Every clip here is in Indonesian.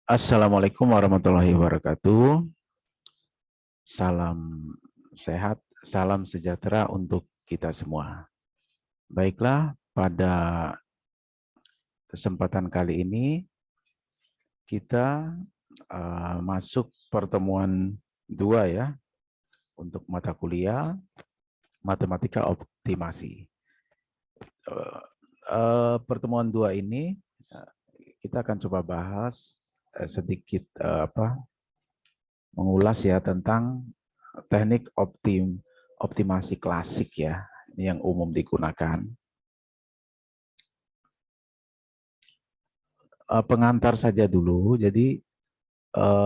Assalamualaikum warahmatullahi wabarakatuh. Salam sehat, salam sejahtera untuk kita semua. Baiklah, pada kesempatan kali ini kita masuk pertemuan 2 ya untuk mata kuliah Matematika Optimasi. Pertemuan 2 ini kita akan coba bahas sedikit mengulas ya tentang teknik optimasi klasik ya, yang umum digunakan. Pengantar saja dulu, jadi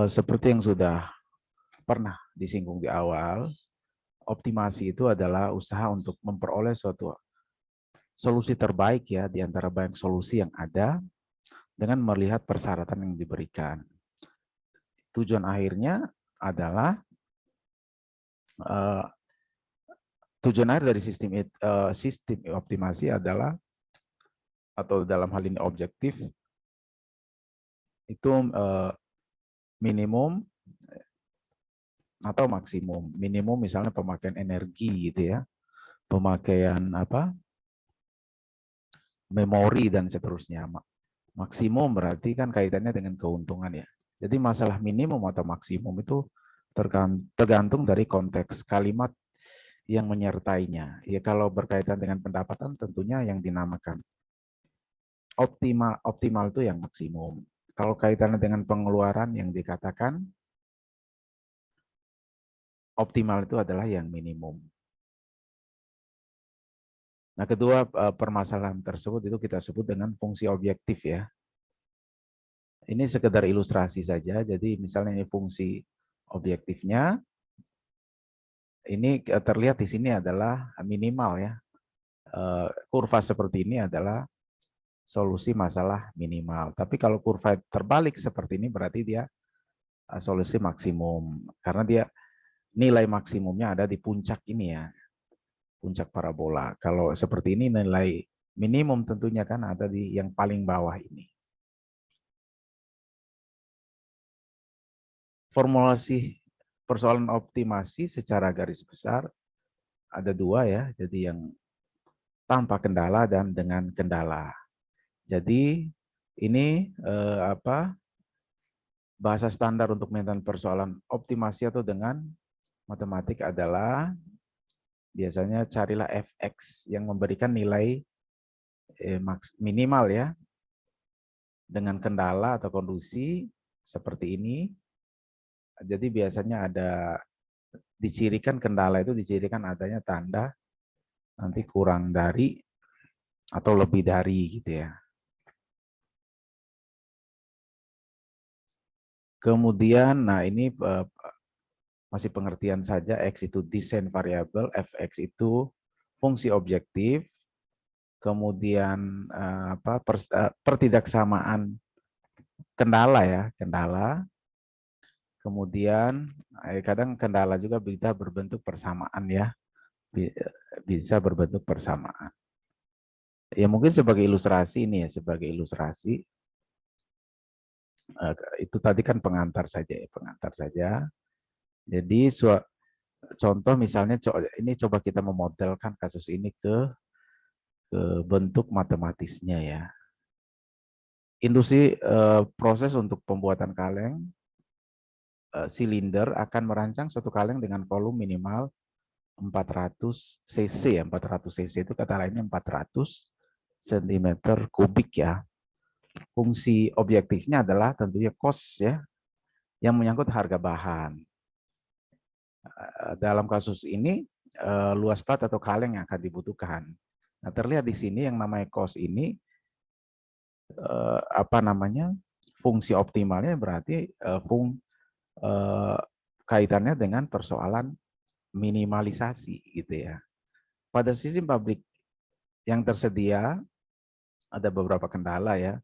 seperti yang sudah pernah disinggung di awal, optimasi itu adalah usaha untuk memperoleh suatu solusi terbaik ya di antara banyak solusi yang ada dengan melihat persyaratan yang diberikan. Tujuan akhirnya adalah tujuan akhir dari sistem optimasi adalah, atau dalam hal ini objektif, itu minimum atau maksimum. Minimum misalnya pemakaian energi gitu ya, pemakaian memori dan seterusnya. Maksimum berarti kan kaitannya dengan keuntungan ya. Jadi masalah minimum atau maksimum itu tergantung dari konteks kalimat yang menyertainya. Ya kalau berkaitan dengan pendapatan tentunya yang dinamakan optimal itu yang maksimum. Kalau kaitannya dengan pengeluaran yang dikatakan optimal itu adalah yang minimum. Nah, kedua permasalahan tersebut itu kita sebut dengan fungsi objektif ya. Ini sekedar ilustrasi saja. Jadi misalnya ini fungsi objektifnya, ini terlihat di sini adalah minimal ya. Kurva seperti ini adalah solusi masalah minimal. Tapi kalau kurva terbalik seperti ini berarti dia solusi maksimum. Karena dia nilai maksimumnya ada di puncak ini ya. Puncak parabola. Kalau seperti ini nilai minimum tentunya kan ada di yang paling bawah ini. Formulasi persoalan optimasi secara garis besar ada 2 ya. Jadi yang tanpa kendala dan dengan kendala. Jadi ini bahasa standar untuk menyelesaikan persoalan optimasi atau dengan matematik adalah biasanya carilah fx yang memberikan nilai minimal ya, dengan kendala atau kondisi seperti ini. Jadi biasanya ada dicirikan kendala itu dicirikan adanya tanda nanti kurang dari atau lebih dari gitu ya. Kemudian, nah ini masih pengertian saja, X itu desain variabel, Fx itu fungsi objektif, kemudian pertidaksamaan kendala ya, kendala. Kemudian kadang kendala juga bisa berbentuk persamaan ya, bisa berbentuk persamaan. Ya mungkin sebagai ilustrasi ini ya, sebagai ilustrasi itu tadi kan pengantar saja ya, pengantar saja. Jadi contoh misalnya ini coba kita memodelkan kasus ini ke bentuk matematisnya ya. Industri proses untuk pembuatan kaleng silinder akan merancang suatu kaleng dengan volume minimal 400 cc ya. 400 cc itu kata lainnya 400 cm kubik ya. Fungsi objektifnya adalah tentunya cost ya, yang menyangkut harga bahan. Dalam kasus ini luas plat atau kaleng yang akan dibutuhkan. Nah, terlihat di sini yang namanya cost ini fungsi optimalnya berarti kaitannya dengan persoalan minimalisasi gitu ya. Pada sistem pabrik yang tersedia ada beberapa kendala ya.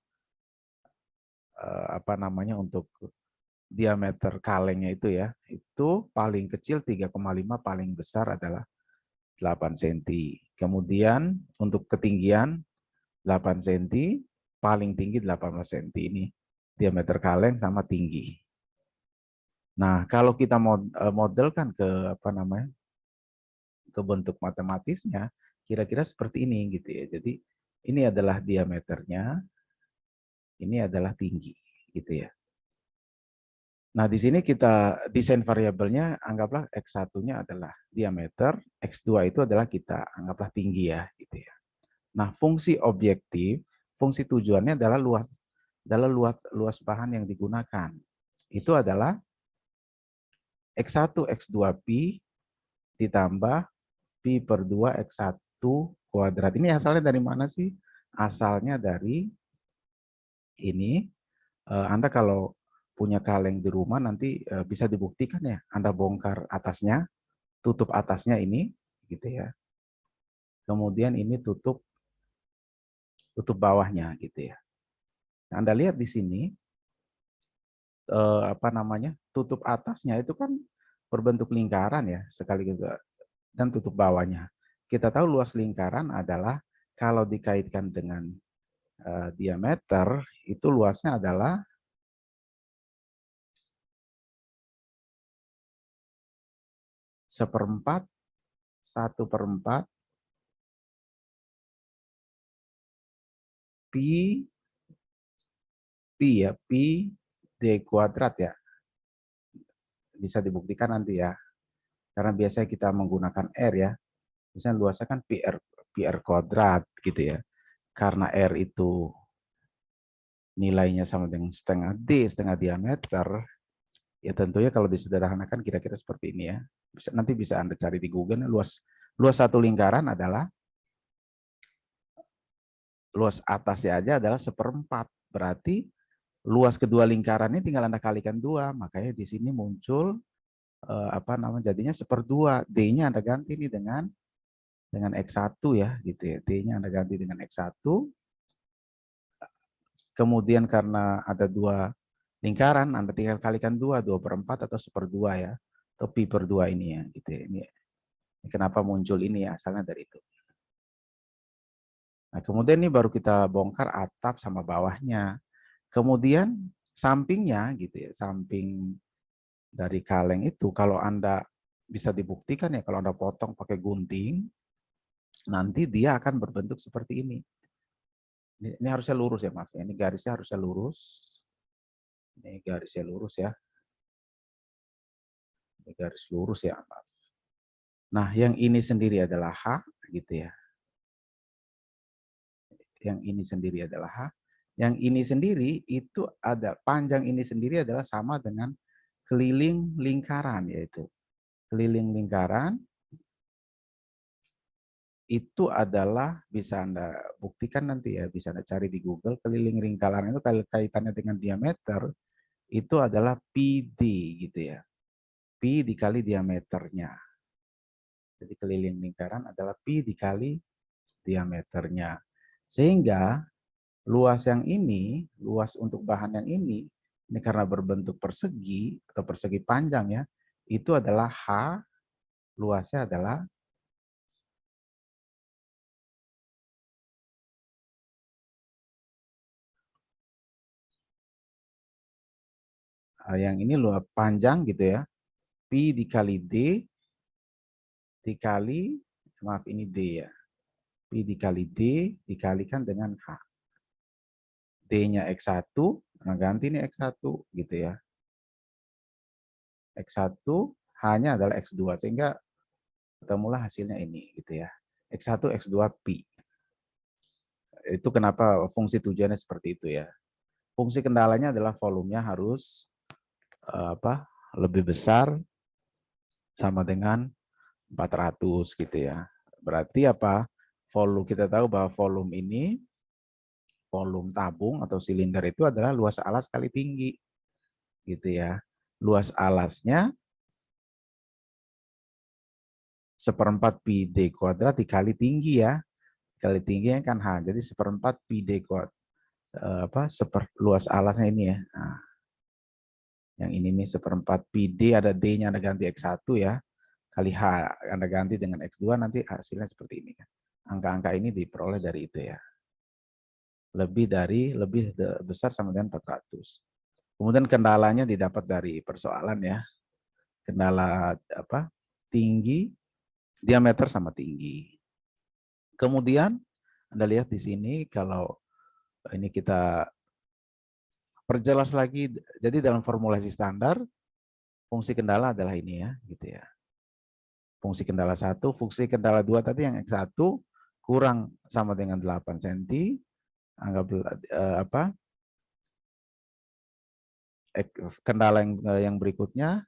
Untuk diameter kalengnya itu ya, itu paling kecil 3,5, paling besar adalah 8 cm. Kemudian untuk ketinggian 8 cm, paling tinggi 18 cm. Ini diameter kaleng sama tinggi. Nah, kalau kita modelkan ke apa namanya? Ke bentuk matematisnya, kira-kira seperti ini gitu ya. Jadi ini adalah diameternya, ini adalah tinggi gitu ya. Nah, di sini kita desain variabelnya anggaplah X1-nya adalah diameter, X2 itu adalah kita anggaplah tinggi ya gitu ya. Nah, fungsi objektif, fungsi tujuannya adalah luas bahan yang digunakan. Itu adalah X1 X2 pi ditambah pi per 2 X1 kuadrat. Ini asalnya dari mana sih? Asalnya dari ini. Anda kalau punya kaleng di rumah nanti bisa dibuktikan ya. Anda bongkar atasnya, tutup atasnya ini, gitu ya. Kemudian ini tutup bawahnya, gitu ya. Nah, Anda lihat di sini, apa namanya, tutup atasnya itu kan berbentuk lingkaran ya, sekaligus dan tutup bawahnya. Kita tahu luas lingkaran adalah kalau dikaitkan dengan diameter itu luasnya adalah 1/4 1/4 pi ya, pi d kuadrat ya. Bisa dibuktikan nanti ya. Karena biasanya kita menggunakan R ya. Misalnya luasnya kan pi r kuadrat gitu ya. Karena R itu nilainya sama dengan setengah D, setengah diameter, ya tentunya kalau disederhanakan kira-kira seperti ini ya. Nanti bisa Anda cari di Google, luas satu lingkaran adalah, luas atasnya aja adalah 1/4. Berarti luas kedua lingkaran ini tinggal Anda kalikan 2, makanya di sini muncul apa namanya, jadinya 1/2. D-nya Anda ganti nih dengan X1 ya, gitu ya. D-nya Anda ganti dengan X1. Kemudian karena ada 2 lingkaran, Anda tinggal kalikan 2/4 atau 1/2 ya. Atau pi per 2 ini ya, gitu ya. Ini kenapa muncul ini ya, asalnya dari itu. Nah, kemudian ini baru kita bongkar atap sama bawahnya. Kemudian sampingnya gitu ya, samping dari kaleng itu kalau Anda bisa dibuktikan ya, kalau Anda potong pakai gunting, nanti dia akan berbentuk seperti ini. Ini harusnya lurus ya, maaf ya. Ini garisnya harusnya lurus. Ini garisnya lurus ya. Ini garis lurus ya, maaf. Nah, yang ini sendiri adalah H gitu ya. Yang ini sendiri adalah H. Yang ini sendiri itu ada panjang ini sendiri adalah sama dengan keliling lingkaran, yaitu keliling lingkaran itu adalah, bisa Anda buktikan nanti ya, bisa Anda cari di Google, keliling lingkaran itu kaitannya dengan diameter itu adalah pi d gitu ya. Pi dikali diameternya. Jadi keliling lingkaran adalah pi dikali diameternya. Sehingga luas yang ini, luas untuk bahan yang ini karena berbentuk persegi atau persegi panjang ya, itu adalah H, luasnya adalah yang ini luas panjang gitu ya, pi dikali D dikali, maaf ini D ya, pi dikali D dikalikan dengan H. D-nya X1, nah ganti ini X1 gitu ya. X1, H-nya adalah X2, sehingga ketemulah hasilnya ini gitu ya. X1, X2, pi. Itu kenapa fungsi tujuannya seperti itu ya. Fungsi kendalanya adalah volumenya harus lebih besar sama dengan 400 gitu ya. Berarti apa? Volume, kita tahu bahwa volume ini, volume tabung atau silinder itu adalah luas alas kali tinggi. Gitu ya. Luas alasnya 1/4 pi d kuadrat dikali tinggi ya. Kali tingginya kan H. Jadi 1/4 pi d kuadrat. Luas alasnya ini ya. Nah, yang ini nih 1/4 pi d, ada D-nya Anda ganti X1 ya. Kali H Anda ganti dengan X2, nanti hasilnya seperti ini kan. Angka-angka ini diperoleh dari itu ya. Lebih besar sama dengan 400. Kemudian kendalanya didapat dari persoalan ya. Kendala apa? Tinggi, diameter sama tinggi. Kemudian Anda lihat di sini kalau ini kita perjelas lagi. Jadi dalam formulasi standar fungsi kendala adalah ini ya, gitu ya. Fungsi kendala 1, fungsi kendala 2 tadi yang X1 kurang sama dengan 8 cm. Anggap apa? Kendala yang berikutnya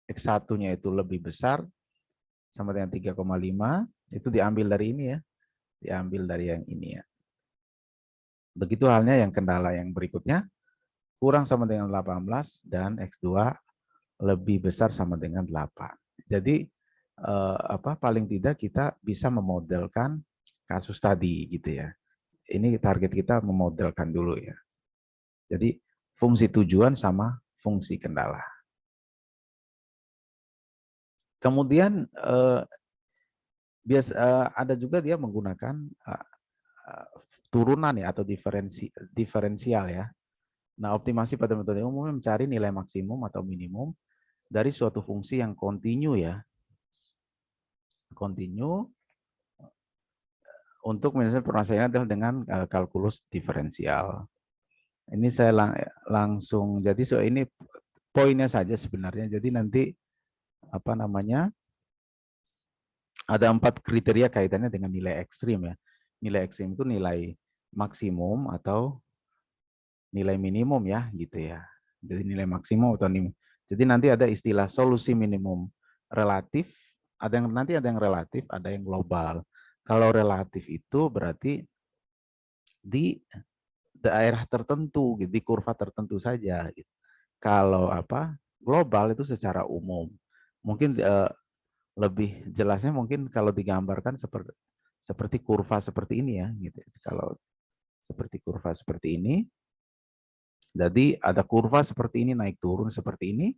X1-nya itu lebih besar sama dengan 3,5, itu diambil dari ini ya. Diambil dari yang ini ya. Begitu halnya yang kendala yang berikutnya kurang sama dengan 18 dan X2 lebih besar sama dengan 8. Jadi paling tidak kita bisa memodelkan kasus tadi gitu ya. Ini target kita memodelkan dulu ya. Jadi fungsi tujuan sama fungsi kendala. Kemudian ada juga dia menggunakan turunan ya atau diferensial ya. Nah, optimasi pada metode umum mencari nilai maksimum atau minimum dari suatu fungsi yang kontinu ya. Kontinu untuk menyelesaikan permasalahan adalah dengan kalkulus diferensial. Ini saya langsung, jadi ini poinnya saja sebenarnya. Jadi nanti apa namanya, ada 4 kriteria kaitannya dengan nilai ekstrim ya. Nilai ekstrim itu nilai maksimum atau nilai minimum ya, gitu ya. Jadi nilai maksimum atau minimum. Jadi nanti ada istilah solusi minimum relatif, ada yang relatif, ada yang global. Kalau relatif itu berarti di daerah tertentu, di kurva tertentu saja. Kalau global itu secara umum. Mungkin lebih jelasnya mungkin kalau digambarkan seperti kurva seperti ini ya, gitu. Kalau seperti kurva seperti ini, jadi ada kurva seperti ini naik turun seperti ini.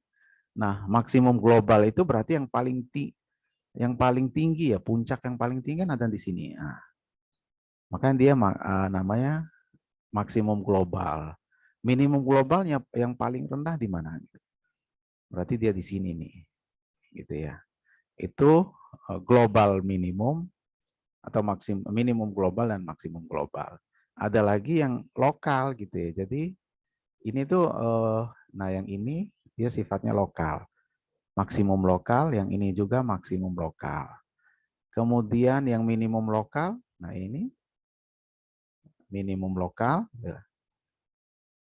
Nah, maksimum global itu berarti yang paling tinggi ya, puncak yang paling tinggi kan ada di sini. Nah, makanya dia namanya maksimum global. Minimum globalnya yang paling rendah di mana? Berarti dia di sini nih, gitu ya. Itu global minimum atau minimum global dan maksimum global. Ada lagi yang lokal gitu ya. Jadi ini tuh, nah yang ini dia sifatnya lokal. Maksimum lokal, yang ini juga maksimum lokal. Kemudian yang minimum lokal, nah ini minimum lokal,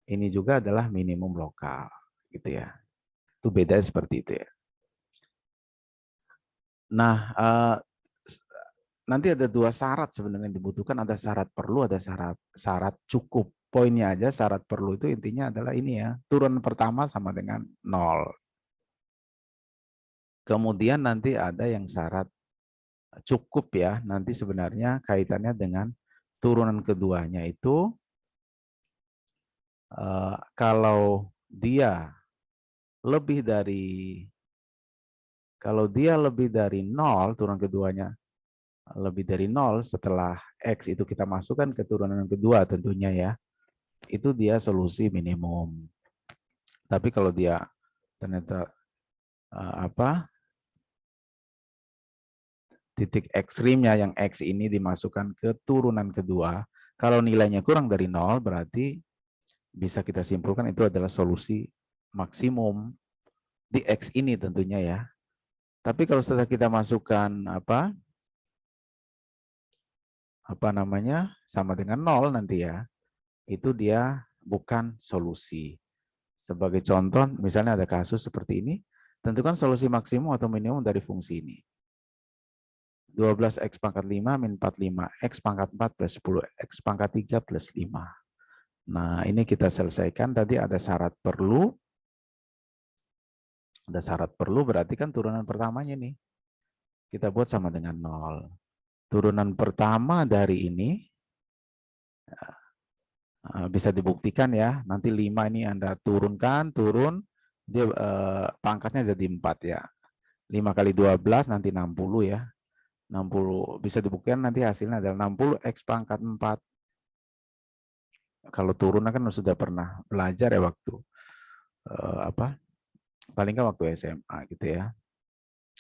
ini juga adalah minimum lokal, gitu ya. Itu beda seperti itu ya. Nah, nanti ada 2 syarat sebenarnya yang dibutuhkan, ada syarat perlu, ada syarat cukup. Poinnya aja syarat perlu itu intinya adalah ini ya, turunan pertama sama dengan 0. Kemudian nanti ada yang syarat cukup ya, nanti sebenarnya kaitannya dengan turunan keduanya itu kalau dia lebih dari 0, turunan keduanya lebih dari 0 setelah X itu kita masukkan ke turunan kedua tentunya ya, itu dia solusi minimum. Tapi kalau dia ternyata titik ekstrimnya yang X ini dimasukkan ke turunan kedua, kalau nilainya kurang dari 0 berarti bisa kita simpulkan itu adalah solusi maksimum di X ini tentunya ya. Tapi kalau setelah kita masukkan sama dengan 0 nanti ya, itu dia bukan solusi. Sebagai contoh, misalnya ada kasus seperti ini, tentukan solusi maksimum atau minimum dari fungsi ini. 12x pangkat 5 min 45, x pangkat 4 plus 10, x pangkat 3 plus 5. Nah, ini kita selesaikan. Tadi ada syarat perlu. Ada syarat perlu berarti kan turunan pertamanya nih. Kita buat sama dengan 0. Turunan pertama dari ini bisa dibuktikan ya. Nanti 5 ini Anda turunkan, dia pangkatnya jadi 4 ya. 5 kali 12 nanti 60 ya. 60 bisa dibuktikan nanti hasilnya adalah 60 X pangkat 4. Kalau turun kan sudah pernah belajar ya waktu apa? Paling nggak waktu SMA gitu ya.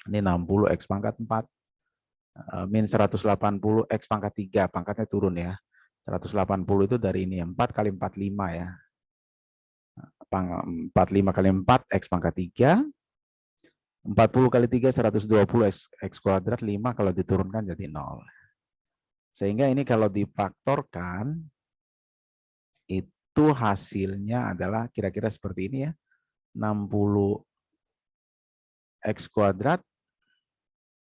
Ini 60 X pangkat 4 min 180 X pangkat 3, pangkatnya turun ya. 180 itu dari ini 4 kali 45 ya. 45 kali 4 X pangkat 3, 40 kali 3 120 X kuadrat 5 kalau diturunkan jadi 0. Sehingga ini kalau difaktorkan itu hasilnya adalah kira-kira seperti ini ya. 60 X kuadrat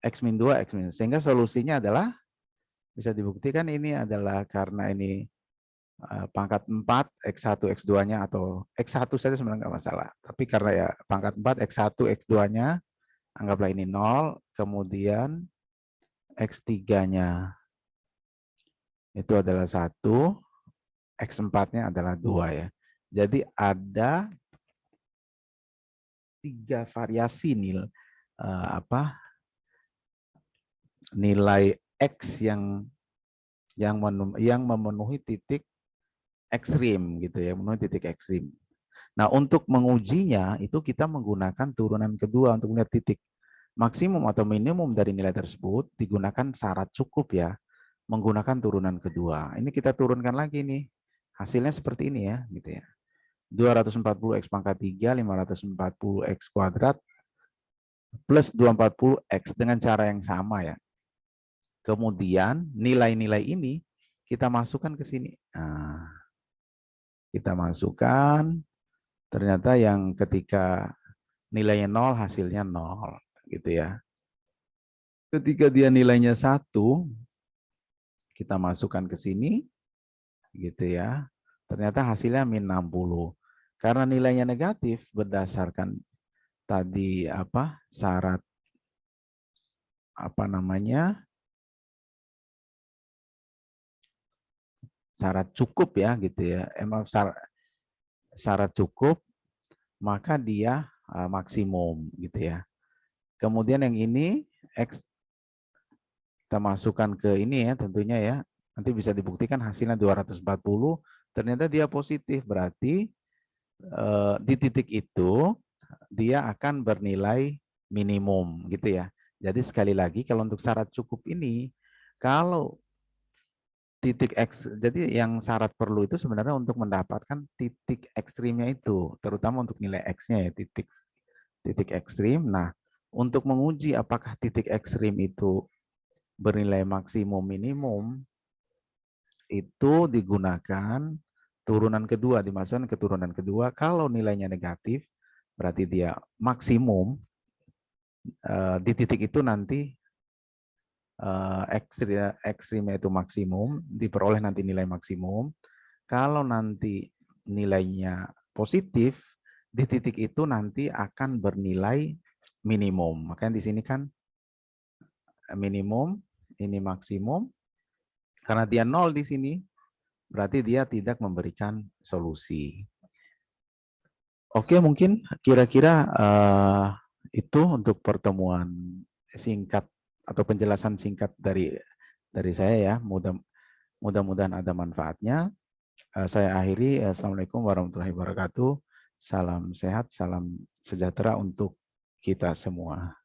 X min 2 X min. Sehingga solusinya adalah bisa dibuktikan ini adalah karena ini pangkat 4 X1 X2-nya atau X1 saja sebenarnya nggak masalah. Tapi karena ya pangkat 4 X1 X2-nya anggaplah ini 0, kemudian X3-nya itu adalah 1, X4-nya adalah 2 ya. Jadi ada 3 variasi nilai X yang memenuhi titik ekstrim gitu ya, memenuhi titik ekstrim. Nah, untuk mengujinya itu kita menggunakan turunan kedua untuk melihat titik maksimum atau minimum dari nilai tersebut, digunakan syarat cukup ya, menggunakan turunan kedua. Ini kita turunkan lagi nih. Hasilnya seperti ini ya, gitu ya. 240 X pangkat 3, 540 X kuadrat, plus 240 X dengan cara yang sama ya. Kemudian nilai-nilai ini kita masukkan ke sini. Nah, kita masukkan, ternyata yang ketika nilainya 0, hasilnya 0. Gitu ya. Ketika dia nilainya 1, kita masukkan ke sini. Gitu ya. Ternyata hasilnya min 60. Karena nilainya negatif berdasarkan tadi syarat syarat cukup ya gitu ya. Emang syarat cukup maka dia maksimum gitu ya. Kemudian yang ini X kita masukkan ke ini ya tentunya ya. Nanti bisa dibuktikan hasilnya 240, ternyata dia positif, berarti di titik itu dia akan bernilai minimum gitu ya. Jadi sekali lagi kalau untuk syarat cukup ini, kalau titik X, jadi yang syarat perlu itu sebenarnya untuk mendapatkan titik ekstrimnya itu, terutama untuk nilai X-nya ya, titik ekstrim. Nah, untuk menguji apakah titik ekstrim itu bernilai maksimum minimum, itu digunakan turunan kedua, dimasukkan ke turunan kedua. Kalau nilainya negatif, berarti dia maksimum. Di titik itu nanti ekstrimnya itu maksimum, diperoleh nanti nilai maksimum. Kalau nanti nilainya positif, di titik itu nanti akan bernilai minimum. Makanya di sini kan minimum, ini maksimum. Karena dia 0 di sini, berarti dia tidak memberikan solusi. Oke, mungkin kira-kira itu untuk pertemuan singkat atau penjelasan singkat dari saya ya. Mudah-mudahan ada manfaatnya. Saya akhiri. Assalamualaikum warahmatullahi wabarakatuh. Salam sehat, salam sejahtera untuk kita semua.